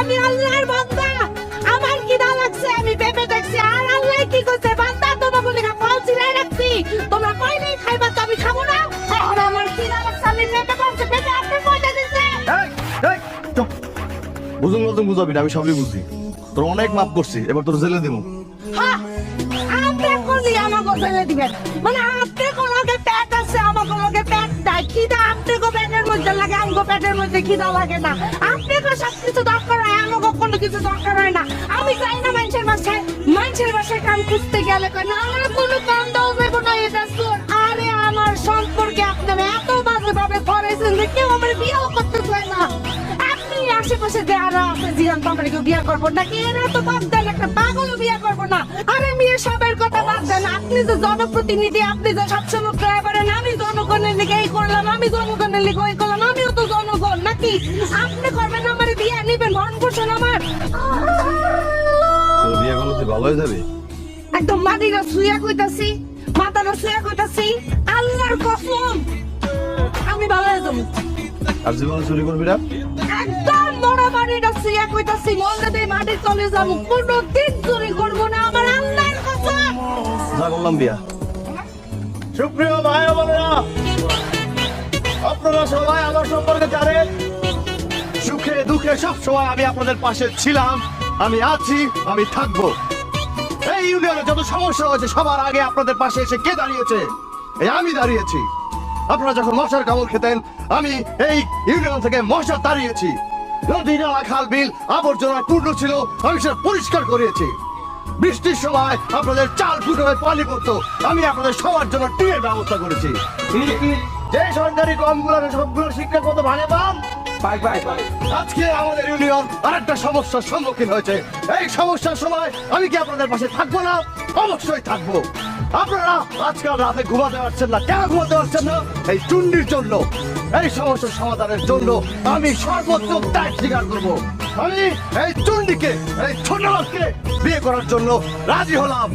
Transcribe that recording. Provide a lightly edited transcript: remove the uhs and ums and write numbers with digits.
আমি আল্লাহর বান্দা, আমার খিদা লাগছে, আমি পেঁপে দেখছি, আর আল্লাহ কি করছে, বান্দা তোমরা বলে ফল ছিলাই রাখছি, তোমরা কইলেই খাইবা, তো আমি খাবো না। এখন আমার খিদা লাগছে, আমি পেঁপে বলছি, পেঁপে আপনি কইতে দিছে। বুঝুন বলতে বুঝাবি না, আমি সবই বুঝি। তোর অনেক মাপ করছি, এবার তোর জেলে দিব। হ্যাঁ, আপনি করলি আমাকে জেলে দিবেন, মানে আপনি কোনোকে পেট আছে, আমার কোনোকে পেট নাই, খিদা আপনি গো পেটের মধ্যে লাগে, আমগো পেটের মধ্যে খিদা লাগে না। আপনি গো সব কিছু দরকার হয়, আমাকে কোনো কিছু দরকার হয় না। আমি যাই না মানুষের বাসায় কাম খুঁজতে গেলে কয় না আমার কোনো কাম দাও যাবো না, এটা শোন। আরে আমার সম্পর্কে আপনারা এত বাজে ভাবে করেছেন যে কেউ আমার বিয়েও করতে চায় না। আপনি আশেপাশে যারা আছে জিয়ান তো আমরা কেউ বিয়ে করবো নাকি, এরা তো বাদ দেন, একটা পাগলও বিয়ে করবো না। আরে মেয়ে সবের কথা বাদ দেন, আপনি যে জনপ্রতিনিধি, আপনি যে সবসময় প্রায় করেন আমি জনগণের লিগে এই করলাম, আমি জনগণের লিগে ওই করলাম, আমিও তো জনগণ নাকি, আপনি করবেন আমার বিয়ে নিবেন, ভরণ পোষণ আমার। তোর বিয়ে করলে তুই ভালো হয়ে যাবি। একদম মাটিটা শুয়ে কইতাছি, মাথাটা শুয়ে কইতাছি, আল্লাহর কসম আমি ভালো হয়ে যাবো। আর জীবনে চুরি করবি না। একদম বড় মাটিটা শুয়ে কইতাছি, মনে দেই মাটি চলে যাবো, কোনোদিন চুরি করবো না, আমার আল্লাহর কসম। যা করলাম বিয়া। সুপ্রিয় ভাই বোনেরা, আপনারা সবাই আমার সম্পর্কে জানেন, সুখে দুঃখে সব সময় আমি আপনাদের পাশে ছিলাম, আমি আছি, আমি থাকবো। এই ইউনিয়নে যত সমস্যা হয়েছে সবার আগে আপনাদের পাশে এসে কে দাঁড়িয়েছে? এই আমি দাঁড়িয়েছি। আপনারা যখন মশার কামড় খেতেন আমি এই ইউনিয়ন থেকে মশা তাড়িয়েছি। নদী নালা খাল বিল আবর্জনায় পূর্ণ ছিল, আমি সেটা পরিষ্কার করিয়েছি। বৃষ্টির সময় আপনাদের চাল ফুটো হয়ে পানি পড়তো, আমি আপনাদের সবার জন্য টিনের ব্যবস্থা করেছি। যে সরকারি কমগুলো সবগুলো শিক্ষা কত ভালো পান। আজকে আমাদের ইউনিয়ন আরেকটা সমস্যার সম্মুখীন হয়েছে। এই সমস্যার সময় আমি কি আপনাদের পাশে থাকবো না? অবশ্যই থাকবো। আপনারা আজকাল রাতে ঘুমাতে পারছেন না, কেন ঘুমাতে পারছেন না? এই চুন্ডির জন্য। এই সমস্যার সমাধানের জন্য আমি সর্বোচ্চ ত্যাগ স্বীকার করবো। আমি এই চুন্ডিকে, এই ছোট লোককে বিয়ে করার জন্য রাজি হলাম।